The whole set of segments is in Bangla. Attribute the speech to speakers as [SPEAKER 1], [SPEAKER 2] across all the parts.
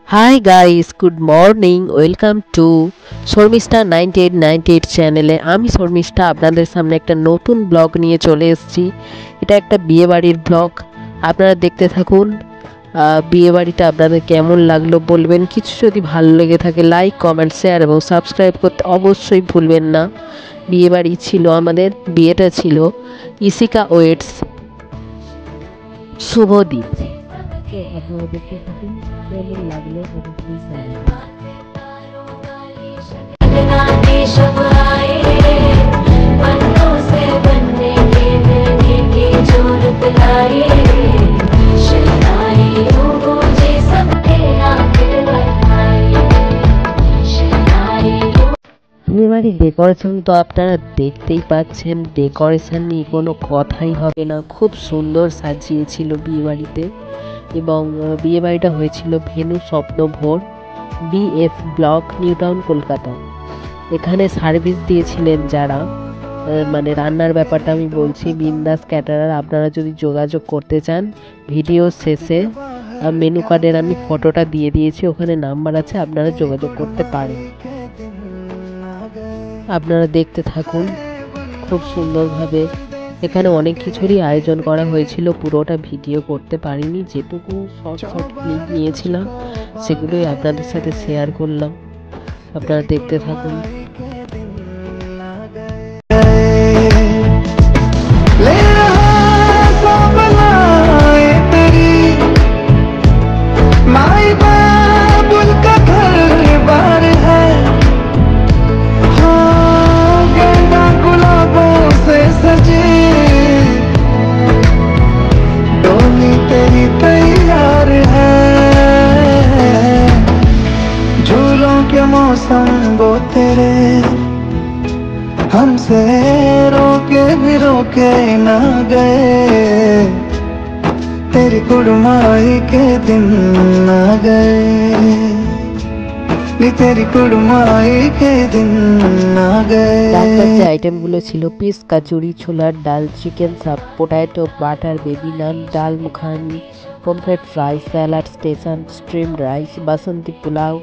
[SPEAKER 1] High guys, good morning. Welcome to Sharmistha 9898 চ্যানেলে। আমি শর্মিষ্ঠা আপনাদের সামনে একটা নতুন ব্লগ নিয়ে চলে এসেছি। এটা একটা বিয়েবাড়ির ব্লগ, আপনারা দেখতে থাকুন। বিয়েবাড়িটা আপনাদের কেমন লাগলো বলবেন। কিছু যদি ভালো লেগে থাকে লাইক, কমেন্ট, শেয়ার এবং সাবস্ক্রাইব করতে অবশ্যই ভুলবেন না। বিয়েবাড়ি ছিল আমাদের, বিয়েটা ছিল ইসিকা ওয়েটস শুভদ্বীপ। তো আপনারা দেখতে থাকুন, কেমন লাগলো অবশ্যই জানাবেন। বিয়েবাড়ির ডেকোরেশন তো আপনারা দেখতেই পাচ্ছেন, ডেকোরেশন নিয়ে কোনো কথাই হবে না। খুব সুন্দর সাজিয়েছিল বিয়েবাড়িতে। এবং বিয়েবাড়িটা হয়েছিল venue Swapnabhor, BF block, new town, Kolkata. এখানে সার্ভিস দিয়েছিলেন যারা, মানে রান্নার ব্যাপারটা আমি বলছি, বিন্দাস ক্যাটারার। আপনারা যদি যোগাযোগ করতে চান, ভিডিও শেষে মেনু কার্ডের আমি ফটোটা দিয়ে দিয়েছি, ওখানে নাম্বার আছে, আপনারা যোগাযোগ করতে পারেন। আপনারা দেখতে থাকুন খুব সুন্দরভাবে। এখানে অনেক কিছুরই আয়োজন করা হয়েছিল, পুরোটা ভিডিও করতে পারিনি। যেটুকু শর্ট শর্ট ক্লিপ নিয়েছিলাম সেগুলোই আপনাদের সাথে শেয়ার করলাম। আপনারা দেখতে থাকুন।
[SPEAKER 2] मौसम वो तेरे हमसे रोके भी रोके ना गए, तेरी कुड़माई के दिन ना गए, नी तेरी कुड़माई के दिन ना गए।
[SPEAKER 1] রান্নার যে আইটেমগুলো ছিল, পিস কাচুরি, ছোলার ডাল, চিকেন সাপ, পোটাটো butter baby naan, dal makhani, pomfret fry, salad, station, steam rice, basanti pulao,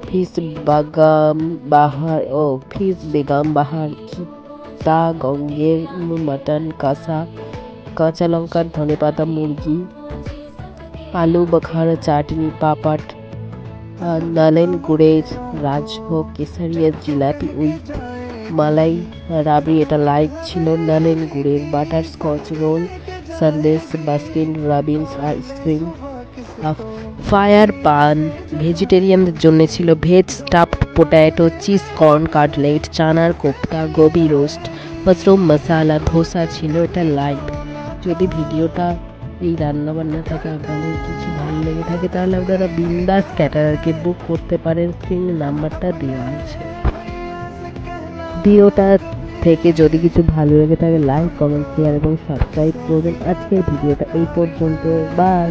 [SPEAKER 1] fish begum bahar, খিতা গঙ্গের মাটন কাঁচা, কাঁচা লঙ্কার ধনেপাতা মুরগি, আলু বখারা, চাটনি, পাপড়, নালেন গুড়ের রাজভোগ, কেসারিয়া জিলাপি উইথ মালাই রাবড়ি, এটা লাইভ ছিল, নালেন গুড়ের butter scotch roll, sandesh, Baskin Robbins ice cream, fire paan. ভেজিটেরিয়ানদের জন্য ছিল veg stuffed potato, cheese corn cutlet, চানার কোপ্তা, গোবি রোস্ট, মাশরুম মশালা, ধোসা ছিল। এটা লাইভ। যদি ভিডিওটা এই রান্নাবান্না থেকে আপনাদের কিছু ভালো লেগে থাকে তাহলে আপনারা বিন্দাস ক্যাটারারকে বুক করতে পারেন, স্ক্রিনে নাম্বারটা দেওয়া আছে। ভিডিওটা থেকে যদি কিছু ভালো লেগে থাকে লাইক, কমেন্ট, শেয়ার এবং সাবস্ক্রাইব করবেন। আজকের ভিডিওটা এই পর্যন্ত। বাই।